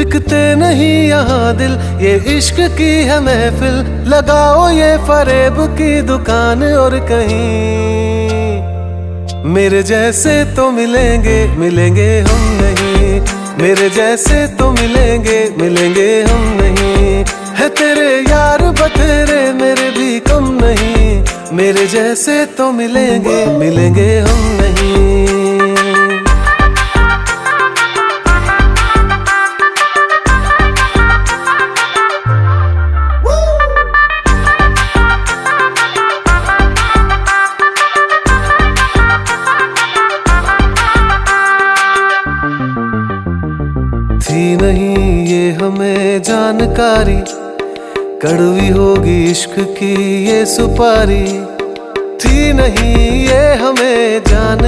बिकते नहीं यहाँ दिल, ये इश्क की है महफिल। लगाओ ये फरेब की दुकान और कहीं मेरे जैसे तो मिलेंगे, मिलेंगे हम नहीं। मेरे जैसे तो मिलेंगे, मिलेंगे हम नहीं। है तेरे यार बतेरे, मेरे भी कम नहीं। मेरे जैसे तो मिलेंगे, मिलेंगे हम नहीं। थी नहीं ये हमें जानकारी, कड़वी होगी इश्क की ये सुपारी। थी नहीं ये हमें जान